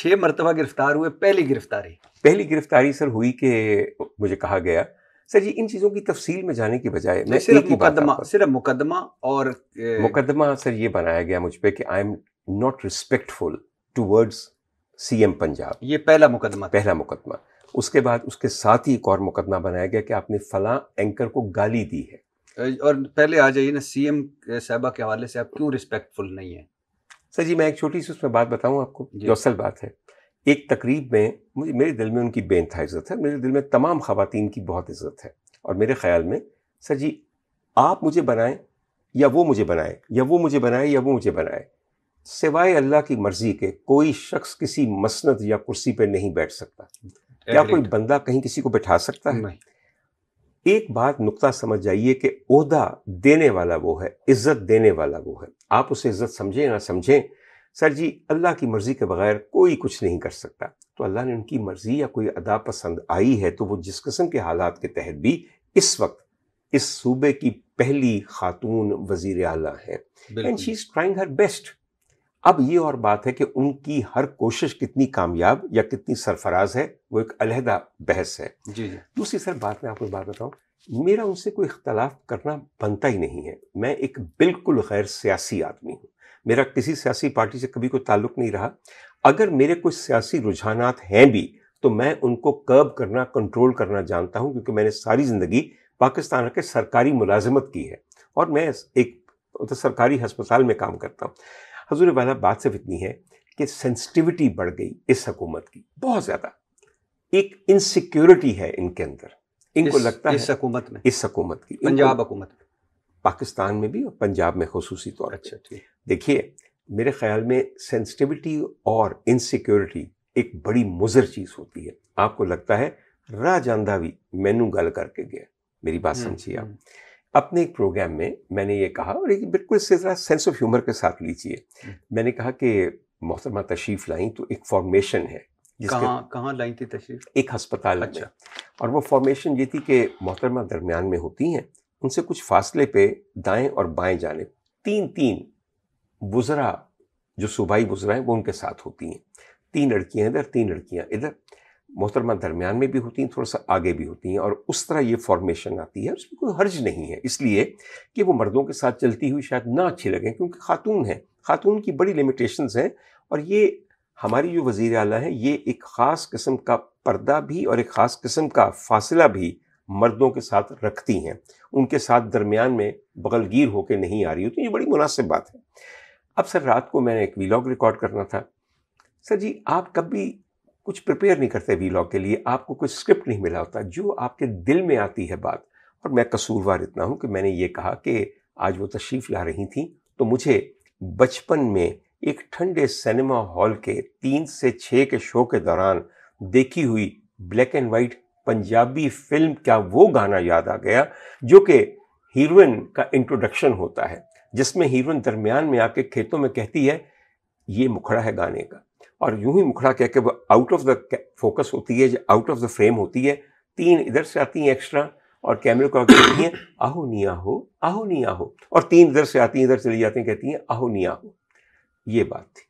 6 مرتبہ گرفتار ہوئے، پہلی گرفتاری سر ہوئی کہ مجھے کہا گیا سر جی ان چیزوں کی تفصیل میں جانے کے بجائے میں صرف مقدمہ اور مقدمہ سر یہ بنایا گیا مجھ پہ کہ I am not respectful towards CM ایم پنجاب. یہ پہلا مقدمہ. اس کے بعد اس کے ساتھ ہی ایک اور مقدمہ بنایا گیا کہ آپ نے فلاں اینکر کو گالی دی ہے. اور پہلے آ جائیے نا سی ایم صاحبہ کے حوالے سے آپ کیوں ریسپیکٹفل نہیں ہیں؟ سر جی میں ایک چھوٹی سی اس میں بات بتاؤں آپ کو جو اصل بات ہے. ایک تقریب میں میرے دل میں ان کی بے انتہا عزت ہے، میرے دل میں تمام خواتین کی بہت عزت ہے، اور میرے خیال میں سر جی آپ مجھے بنائیں یا وہ مجھے بنائے یا وہ مجھے بنائے یا وہ مجھے بنائے، سوائے اللہ کی مرضی کے کوئی شخص کسی مسند یا کرسی پہ نہیں بیٹھ سکتا. کیا کوئی بندہ کہیں کسی کو بٹھا سکتا ہے؟ ایک بات نقطہ سمجھ جائیے کہ عہدہ دینے والا وہ ہے، عزت دینے والا وہ ہے. آپ اسے عزت سمجھیں نہ سمجھیں سر جی اللہ کی مرضی کے بغیر کوئی کچھ نہیں کر سکتا. تو اللہ نے ان کی مرضی یا کوئی ادا پسند آئی ہے تو وہ جس قسم کے حالات کے تحت بھی اس وقت اس صوبے کی پہلی خاتون وزیر اعلیٰ ہیں and she is trying her best. اب یہ اور بات ہے کہ ان کی ہر کوشش کتنی کامیاب یا کتنی سرفراز ہے وہ ایک علیحدہ بحث ہے. دوسری سر بات میں آپ کو بات بتاؤں، میرا ان سے کوئی اختلاف کرنا بنتا ہی نہیں ہے. میں ایک بالکل غیر سیاسی آدمی ہوں، میرا کسی سیاسی پارٹی سے کبھی کوئی تعلق نہیں رہا. اگر میرے کوئی سیاسی رجحانات ہیں بھی تو میں ان کو کرب کرنا کنٹرول کرنا جانتا ہوں، کیونکہ میں نے ساری زندگی پاکستان کے سرکاری ملازمت کی ہے اور میں ایک سرکاری ہسپتال میں کام کرتا ہوں. حضور والا بات صرف اتنی ہے کہ سینسٹیوٹی بڑھ گئی اس حکومت کی بہت زیادہ. ایک انسیکیورٹی ہے ان کے اندر، ان کو لگتا ہے اس حکومت کی پنجاب حکومت پاکستان میں بھی اور پنجاب میں خصوصی طور پہ. دیکھیے میرے خیال میں سینسٹیوٹی اور انسیکیورٹی ایک بڑی مضر چیز ہوتی ہے. آپ کو لگتا ہے راہ جاندہ بھی مینو گل کر کے گیا. میری بات سمجھیے آپ. اپنے ایک پروگرام میں میں نے یہ کہا، اور ایک بالکل اس سے ذرا سینس آف ہیومر کے ساتھ لیجیے، میں نے کہا کہ محترمہ تشریف لائیں تو ایک فارمیشن ہے. کہاں لائیں تھی تشریف؟ ایک ہسپتال میں. اور وہ فارمیشن یہ تھی کہ محترمہ درمیان میں ہوتی ہیں، ان سے کچھ فاصلے پہ دائیں اور بائیں جانب تین وزراء جو صوبائی وزراء ہیں وہ ان کے ساتھ ہوتی ہیں. 3 لڑکیاں ادھر 3 لڑکیاں ادھر، محترمہ درمیان میں بھی ہوتی ہیں، تھوڑا سا آگے بھی ہوتی ہیں، اور اس طرح یہ فارمیشن آتی ہے. اس میں کوئی حرج نہیں ہے، اس لیے کہ وہ مردوں کے ساتھ چلتی ہوئی شاید نہ اچھی لگیں کیونکہ خاتون ہیں، خاتون کی بڑی لمیٹیشنز ہیں. اور یہ ہماری جو وزیر اعلیٰ ہیں یہ ایک خاص قسم کا پردہ بھی اور ایک خاص قسم کا فاصلہ بھی مردوں کے ساتھ رکھتی ہیں. ان کے ساتھ درمیان میں بغل گیر ہو کے نہیں آ رہی ہوتی. یہ بڑی مناسب بات ہے. اب سر رات کو میں نے ایک ویلاگ ریکارڈ کرنا تھا. سر جی آپ کبھی کچھ پریپیئر نہیں کرتے ویلاگ کے لیے، آپ کو کوئی اسکرپٹ نہیں ملا ہوتا، جو آپ کے دل میں آتی ہے بات. اور میں قصوروار اتنا ہوں کہ میں نے یہ کہا کہ آج وہ تشریف لا رہی تھیں تو مجھے بچپن میں ایک ٹھنڈے سینما ہال کے 3 سے 6 کے شو کے دوران دیکھی ہوئی black and white Punjabi film کا وہ گانا یاد آ گیا جو کہ ہیروئن کا انٹروڈکشن ہوتا ہے، جس میں ہیروئن درمیان میں آ کے کھیتوں میں کہتی ہے یہ مکھڑا ہے گانے کا، اور یوں ہی مکھڑا کہہ کے وہ آؤٹ آف دا فوکس ہوتی ہے، آؤٹ آف دا فریم ہوتی ہے. 3 ادھر سے آتی ہیں ایکسٹرا اور کیمرے کو کہتی ہیں آہو نیا ہو آہو نیا ہو، اور 3 ادھر سے آتی ہیں ادھر چلی جاتی ہیں کہتی ہیں آہو نیا ہو. یہ بات تھی.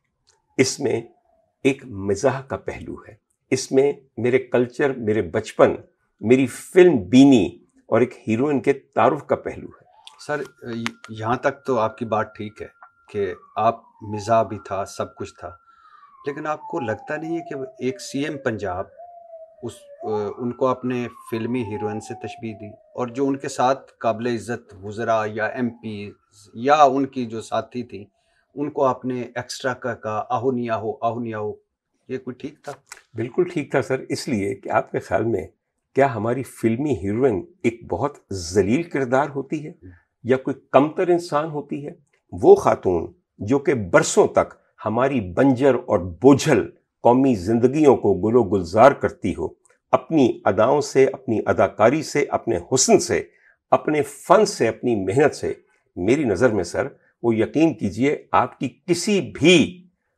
اس میں ایک مزاح کا پہلو ہے، اس میں میرے کلچر، میرے بچپن، میری فلم بینی اور ایک ہیروئن کے تعارف کا پہلو ہے. سر یہاں تک تو آپ کی بات ٹھیک ہے کہ آپ مزاح بھی تھا، سب کچھ تھا، لیکن آپ کو لگتا نہیں ہے کہ ایک سی ایم پنجاب ان کو اپنے فلمی ہیروئن سے تشبیہ دی، اور جو ان کے ساتھ قابل عزت وزراء یا ایم پی یا ان کی جو ساتھی تھی ان کو آپ نے ایکسٹرا کا آہو نیا ہو آہو نیا ہو، یہ کوئی ٹھیک تھا؟ بالکل ٹھیک تھا سر. اس لیے کہ آپ کے خیال میں کیا ہماری فلمی ہیروئن ایک بہت ذلیل کردار ہوتی ہے یا کوئی کمتر انسان ہوتی ہے؟ وہ خاتون جو کہ برسوں تک ہماری بنجر اور بوجھل قومی زندگیوں کو گل و گلزار کرتی ہو، اپنی اداؤں سے، اپنی اداکاری سے، اپنے حسن سے، اپنے فن سے، اپنی محنت سے، میری نظر میں سر وہ یقین کیجئے آپ کی کسی بھی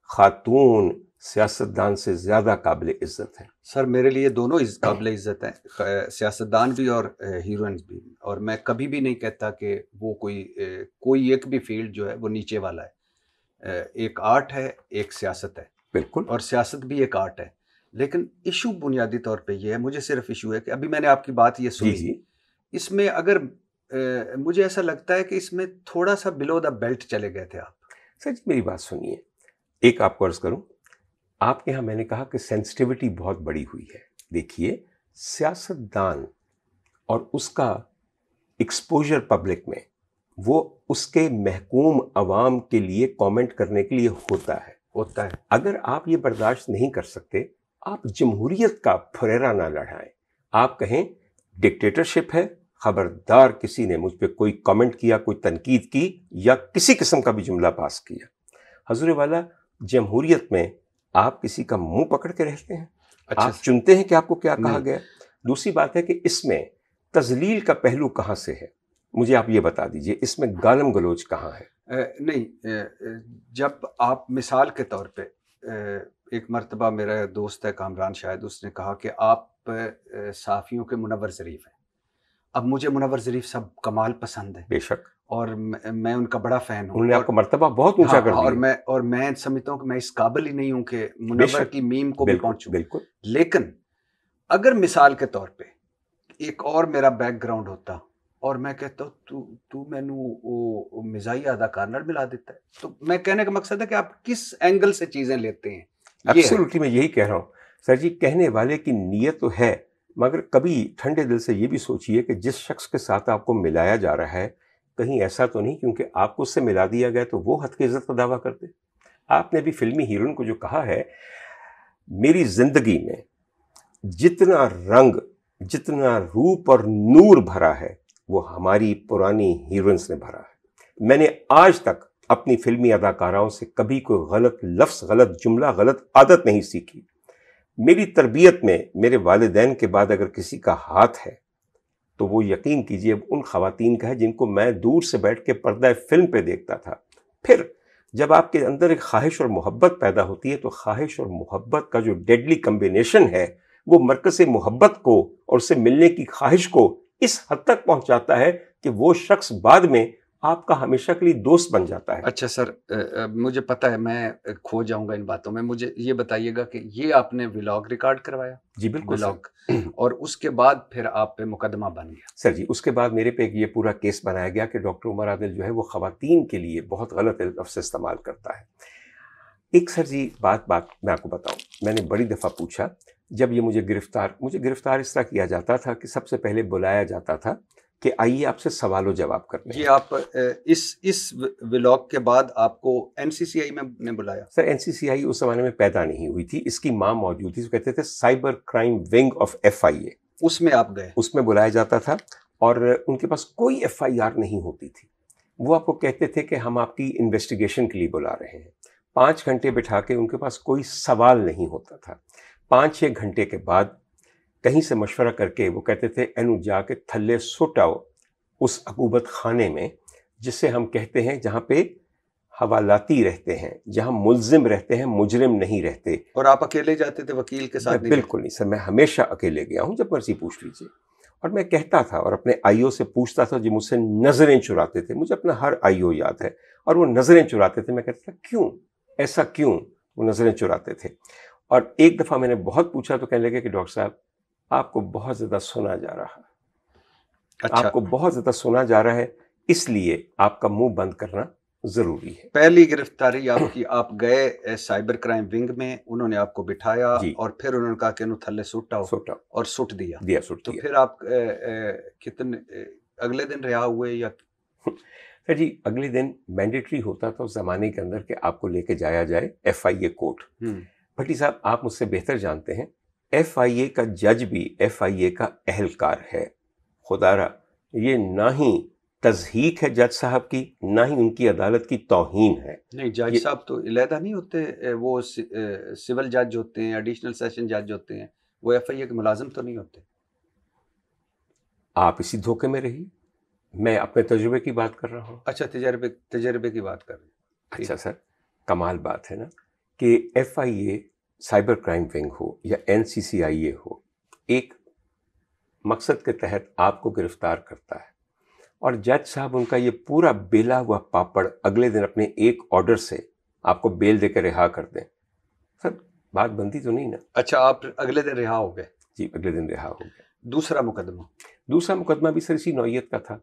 خاتون سیاستدان سے زیادہ قابل عزت ہے. سر میرے لیے دونوں قابل عزت ہیں، سیاستدان بھی اور ہیروئنز بھی، اور میں کبھی بھی نہیں کہتا کہ وہ کوئی ایک بھی فیلڈ جو ہے وہ نیچے والا ہے. ایک آرٹ ہے، ایک سیاست ہے. بالکل. اور سیاست بھی ایک آرٹ ہے. لیکن ایشو بنیادی طور پہ یہ ہے, مجھے صرف ایشو ہے کہ ابھی میں نے آپ کی بات یہ جی سنی, اس میں اگر مجھے ایسا لگتا ہے کہ اس میں تھوڑا سا بلو دا بیلٹ چلے گئے تھے آپ. سر جی میری بات سنیے, ایک آپ کو عرض کروں, آپ کے یہاں میں نے کہا کہ سینسٹیوٹی بہت بڑی ہوئی ہے. دیکھیے سیاست دان اور اس کا ایکسپوجر پبلک میں, وہ اس کے محکوم عوام کے لیے کامنٹ کرنے کے لیے ہوتا ہے. اگر آپ یہ برداشت نہیں کر سکتے, آپ جمہوریت کا پھریرا نہ لڑھائیں. آپ کہیں ڈکٹیٹرشپ ہے, خبردار کسی نے مجھ پہ کوئی کامنٹ کیا, کوئی تنقید کی یا کسی قسم کا بھی جملہ پاس کیا, حضور والا جمہوریت میں آپ کسی کا منہ پکڑ کے رہتے ہیں؟ آپ چنتے ہیں کہ آپ کو کیا کہا گیا. دوسری بات ہے کہ اس میں تذلیل کا پہلو کہاں سے ہے, مجھے آپ یہ بتا دیجئے, اس میں گالم گلوچ کہاں ہے؟ نہیں, جب آپ مثال کے طور پہ, ایک مرتبہ میرا دوست ہے کامران شاہد, اس نے کہا کہ آپ صحافیوں کے منور ظریف ہیں. اب مجھے منور ظریف سب کمال پسند ہے, بے شک, اور میں ان کا بڑا فین ہوں. انہوں نے آپ کا مرتبہ بہت اونچا کر دیا, اور میں سمجھتا ہوں کہ میں اس قابل ہی نہیں ہوں کہ منور کی میم کو بھی پہنچوں. بالکل. لیکن اگر مثال کے طور پہ ایک اور میرا بیک گراؤنڈ ہوتا اور میں کہتا ہوں تو مینو مزاحیہ اداکار نال ملا دیتا ہے, تو میں کہنے کا مقصد ہے کہ آپ کس اینگل سے چیزیں لیتے ہیں. ایبسولوٹلی میں یہی کہہ رہا ہوں سر جی, کہنے والے کی نیت تو ہے, مگر کبھی ٹھنڈے دل سے یہ بھی سوچئے کہ جس شخص کے ساتھ آپ کو ملایا جا رہا ہے, کہیں ایسا تو نہیں کیونکہ آپ کو اس سے ملا دیا گیا تو وہ حد کی عزت کا دعویٰ کرتے. آپ نے بھی فلمی ہیروئن کو جو کہا ہے, میری زندگی میں جتنا رنگ, جتنا روپ اور نور بھرا ہے وہ ہماری پرانی ہیروئنس نے بھرا ہے. میں نے آج تک اپنی فلمی اداکاراؤں سے کبھی کوئی غلط لفظ, غلط جملہ, غلط عادت نہیں سیکھی. میری تربیت میں میرے والدین کے بعد اگر کسی کا ہاتھ ہے تو وہ یقین کیجئے ان خواتین کا ہے جن کو میں دور سے بیٹھ کے پردہ فلم پہ دیکھتا تھا. پھر جب آپ کے اندر ایک خواہش اور محبت پیدا ہوتی ہے تو خواہش اور محبت کا جو ڈیڈلی کمبینیشن ہے وہ مرکز محبت کو اور اس سے ملنے کی خواہش کو اس حد تک پہنچاتا ہے کہ وہ شخص بعد میں آپ کا ہمیشہ کے لیے دوست بن جاتا ہے. اچھا سر, مجھے پتا ہے میں کھو جاؤں گا ان باتوں میں, مجھے یہ بتائیے گا کہ یہ آپ نے ولاگ ریکارڈ کروایا؟ جی بالکل ولاگ, اور اس کے بعد پھر آپ پہ مقدمہ بن گیا؟ سر جی اس کے بعد میرے پہ یہ پورا کیس بنایا گیا کہ ڈاکٹر عمر عادل جو ہے وہ خواتین کے لیے بہت غلط لفظ استعمال کرتا ہے. ایک سر جی بات میں آپ کو بتاؤں, میں نے بڑی دفعہ پوچھا, جب یہ مجھے گرفتار اس طرح کیا جاتا تھا کہ سب سے پہلے بلایا جاتا تھا کہ آئیے آپ سے سوال و جواب کرتے ہیں. یہ آپ اس ولاگ کے بعد آپ کو این سی سی آئی میں نے بلایا؟ سر این سی سی آئی اس زمانے میں پیدا نہیں ہوئی تھی, اس کی ماں موجود تھی, کہتے تھے cyber crime wing of F I A. اس میں آپ گئے؟ اس میں بلایا جاتا تھا اور ان کے پاس کوئی ایف آئی آر نہیں ہوتی تھی. وہ آپ کو کہتے تھے کہ ہم آپ کی انویسٹیگیشن کے لیے بلا رہے ہیں. 5 گھنٹے بٹھا کے ان کے پاس کوئی سوال نہیں ہوتا تھا. 5-6 گھنٹے کے بعد کہیں سے مشورہ کر کے وہ کہتے تھے اینو جا کے تھلے سٹ آؤ اس عقوبت خانے میں, جسے ہم کہتے ہیں جہاں پہ حوالاتی رہتے ہیں, جہاں ملزم رہتے ہیں, مجرم نہیں رہتے. اور آپ اکیلے جاتے تھے, وکیل کے ساتھ؟ بالکل نہیں سر, میں ہمیشہ اکیلے گیا ہوں, جب مرضی پوچھ لیجیے. اور میں کہتا تھا اور اپنے آئیو سے پوچھتا تھا جو مجھ سے نظریں چراتے تھے, مجھے اپنا ہر آئیو یاد ہے, اور وہ نظریں چراتے تھے. میں کہتا تھا کیوں, ایسا کیوں وہ نظریں چراتے تھے. اور ایک دفعہ میں نے بہت پوچھا تو کہنے لگے کہ ڈاکٹر صاحب آپ کو بہت زیادہ سنا جا رہا ہے. آپ کو بہت زیادہ سنا جا رہا ہے, اس لیے آپ کا منہ بند کرنا ضروری ہے. پہلی گرفتاری آپ کی, آپ گئے سائبر کرائم ونگ میں, انہوں نے آپ کو بٹھایا اور پھر انہوں نے کہا کہ انہوں تھلے سٹ آؤ, اور سٹ دیا. تو پھر آپ کتنے اگلے دن رہا ہوئے یا؟ سر جی اگلے دن مینڈیٹری ہوتا تھا اس زمانے کے اندر کہ آپ کو لے کے جایا جائے ایف آئی اے کورٹ. بھٹی صاحب آپ مجھ سے بہتر جانتے ہیں, ایف آئی اے کا جج بھی ایف آئی اے کا اہلکار ہے. خدا را یہ نہ ہی تضحیق ہے جج صاحب کی, نہ ہی ان کی عدالت کی توہین ہے. نہیں, جج صاحب تو علیحدہ نہیں ہوتے, وہ سول جج ہوتے ہیں, ایڈیشنل سیشن جج ہوتے ہیں, وہ ایف آئی اے کے ملازم تو نہیں ہوتے. آپ اسی دھوکے میں رہی, میں اپنے تجربے کی بات کر رہا ہوں. اچھا, تجربے کی بات کر رہے ہیں. اچھا سر, کمال بات ہے نا کہ F I A cyber crime wing ہو یا این سی سی آئی اے ہو, ایک مقصد کے تحت آپ کو گرفتار کرتا ہے, اور جج صاحب ان کا یہ پورا بیلا ہوا پاپڑ اگلے دن اپنے ایک آرڈر سے آپ کو بیل دے کے رہا کر دیں. سر بات بنتی تو نہیں نا. اچھا آپ اگلے دن رہا ہو گئے؟ جی اگلے دن رہا ہو گیا. دوسرا مقدمہ بھی سر اسی نوعیت کا تھا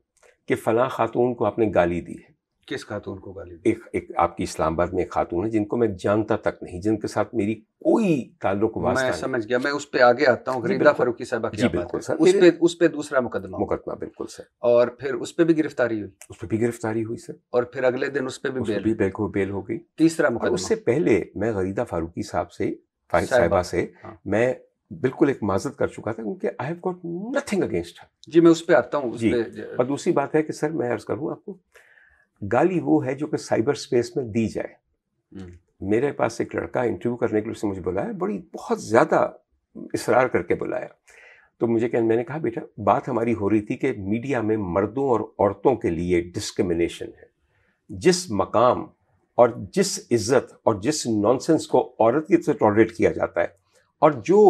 کہ فلاں خاتون کو آپ نے گالی دی ہے. کس خاتون کو گالی دی؟ ایک آپ کی اسلام آباد میں ایک خاتون ہے جن کو میں جانتا تک نہیں, جن کے ساتھ میری کوئی تعلق واسطہ نہیں. میں سمجھ گیا, میں اس پہ آگے آتا ہوں. غریدہ فاروقی صاحبہ کی بات ہے, اس پہ دوسرا مقدمہ. بالکل سر. اور پھر اس پہ بھی گرفتاری ہوئی؟ اس پہ بھی گرفتاری ہوئی سر. اور پھر اگلے دن اس پہ بھی بیل ہو گئی. تیسرا مقدمہ. اس سے پہلے میں غریدہ فاروقی صاحبہ سے میں بالکل ایک معذرت کر چکا تھا کیونکہ I have got nothing against. جی میں اس پہ آتا ہوں. جی اور دوسری بات ہے کہ سر میں عرض کروں آپ کو, گالی وہ ہے جو کہ سائبر اسپیس میں دی جائے. میرے پاس ایک لڑکا انٹرویو کرنے کے لیے اس نے مجھے بلایا, بہت زیادہ اصرار کر کے بلایا. تو میں نے کہا بیٹا بات ہماری ہو رہی تھی کہ میڈیا میں مردوں اور عورتوں کے لیے ڈسکرمنیشن ہے. جس مقام اور جس عزت اور جس نانسنس کو عورت کی طرف سے ٹالریٹ کیا جاتا ہے اور جو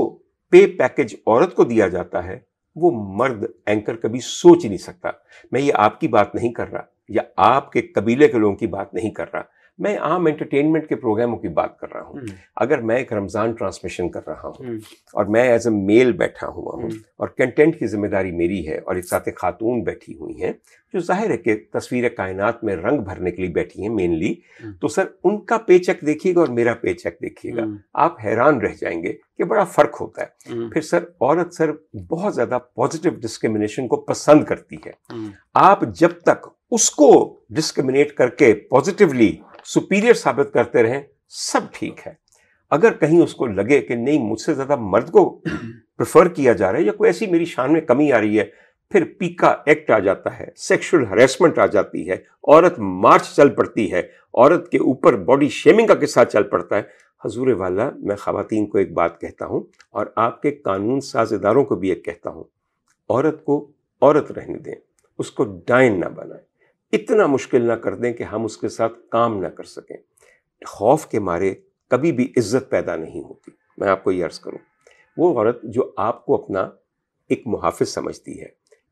پے پیکج عورت کو دیا جاتا ہے وہ مرد اینکر کبھی سوچ ہی نہیں سکتا. میں یہ آپ کی بات نہیں کر رہا یا آپ کے قبیلے کے لوگوں کی بات نہیں کر رہا, میں عام انٹرٹینمنٹ کے پروگراموں کی بات کر رہا ہوں. اگر میں ایک رمضان ٹرانسمیشن کر رہا ہوں اور میں ایز اے میل بیٹھا ہوا ہوں اور کنٹینٹ کی ذمہ داری میری ہے اور ایک ساتھ ایک خاتون بیٹھی ہوئی ہیں جو ظاہر ہے کہ تصویر کائنات میں رنگ بھرنے کے لیے بیٹھی ہیں مینلی, تو سر ان کا پے چیک دیکھیے گا اور میرا پے چیک دیکھیے گا, آپ حیران رہ جائیں گے کہ بڑا فرق ہوتا ہے. پھر سر عورت سر بہت زیادہ پازیٹیو ڈسکرمنیشن کو پسند کرتی ہے. آپ جب تک اس کو ڈسکرمنیٹ کر کے پازیٹیولی سپیریئر ثابت کرتے رہیں سب ٹھیک ہے. اگر کہیں اس کو لگے کہ نہیں مجھ سے زیادہ مرد کو پریفر کیا جا رہا ہے یا کوئی ایسی میری شان میں کمی آ رہی ہے, پھر پیکا ایکٹ آ جاتا ہے, سیکشل ہریسمنٹ آ جاتی ہے, عورت مارچ چل پڑتی ہے, عورت کے اوپر باڈی شیمنگ کا قصہ چل پڑتا ہے. حضور والا میں خواتین کو ایک بات کہتا ہوں اور آپ کے قانون ساز اداروں کو بھی ایک کہتا ہوں, عورت کو عورت رہنے دیں, اس کو ڈائن نہ بنائیں, اتنا مشکل نہ کر دیں کہ ہم اس کے ساتھ کام نہ کر سکیں. خوف کے مارے کبھی بھی عزت پیدا نہیں ہوتی. میں آپ کو یہ عرض کروں, وہ عورت جو آپ کو اپنا ایک محافظ سمجھتی ہے,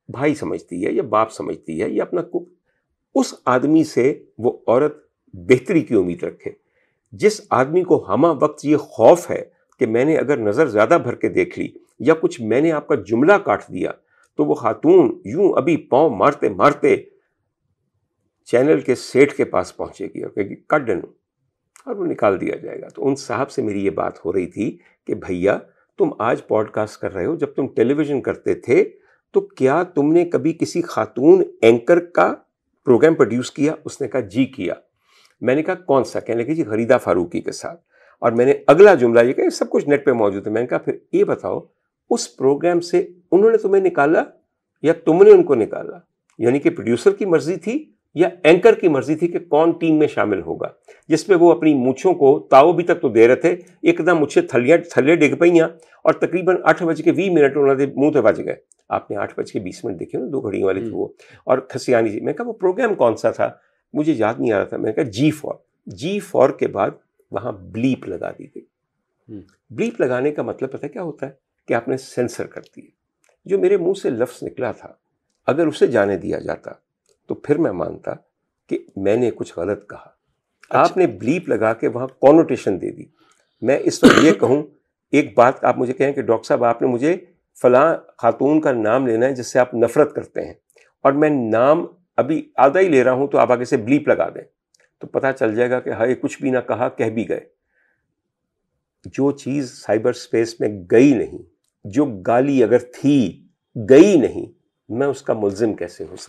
بھائی سمجھتی ہے یا باپ سمجھتی ہے یا اپنا اس آدمی سے وہ عورت بہتری کی امید رکھے. جس آدمی کو ہمہ وقت یہ خوف ہے کہ میں نے اگر نظر زیادہ بھر کے دیکھ لی یا کچھ میں نے آپ کا جملہ کاٹ دیا تو وہ خاتون یوں ابھی پاؤں مارتے مارتے چینل کے سیٹ کے پاس پہنچے گی اور کہے گی کٹ ڈن, اور وہ نکال دیا جائے گا. تو ان صاحب سے میری یہ بات ہو رہی تھی کہ بھیا تم آج پوڈ کاسٹ کر رہے ہو, جب تم ٹیلی ویژن کرتے تھے تو کیا تم نے کبھی کسی خاتون اینکر کا پروگرام پروڈیوس کیا؟ اس نے کہا جی کیا. میں نے کہا کون سا؟ کہنے لگی جی غریدہ فاروقی کے ساتھ. اور میں نے اگلا جملہ یہ کہا سب کچھ نیٹ پہ موجود ہے. میں نے کہا پھر یہ بتاؤ اس پروگرام سے انہوں نے تمہیں نکالا یا تم نے ان کو نکالا؟ یعنی کہ پروڈیوسر کی مرضی تھی یا اینکر کی مرضی تھی کہ کون ٹیم میں شامل ہوگا, جس پہ وہ اپنی مونچھوں کو تاؤ بھی تک تو دے رہے تھے, ایک دم مجھے تھلے ڈگ پئیاں اور تقریباً 8:20 انہوں نے منہ پہ بج گئے. آپ نے 8:20 دیکھے نا, 2 گھڑیوں والی تھی وہ, اور کھسیانی جی. میں کہا وہ پروگرام کون سا تھا؟ مجھے یاد نہیں آ رہا تھا. میں نے کہا جی فور کے بعد وہاں بلیپ لگا دی گئی. بلیپ لگانے کا مطلب پتہ کیا ہوتا ہے کہ آپ نے سینسر کر دی. جو میرے منہ سے لفظ نکلا تھا اگر اسے جانے دیا جاتا تو پھر میں مانتا کہ میں نے کچھ غلط کہا. آپ نے بلیپ لگا کے وہاں کونوٹیشن دے دی. میں اس وقت یہ کہوں, ایک بات آپ مجھے کہیں کہ ڈاکٹر صاحب آپ نے مجھے فلاں خاتون کا نام لینا ہے جس سے آپ نفرت کرتے ہیں, اور میں نام ابھی آدھا ہی لے رہا ہوں تو آپ آگے سے بلیپ لگا دیں, تو پتہ چل جائے گا کہ ہائے کچھ بھی نہ کہا, کہہ بھی گئے. جو چیز سائبر اسپیس میں گئی نہیں, جو گالی اگر تھی گئی نہیں, میں اس کا ملزم کیسے ہو سکتا؟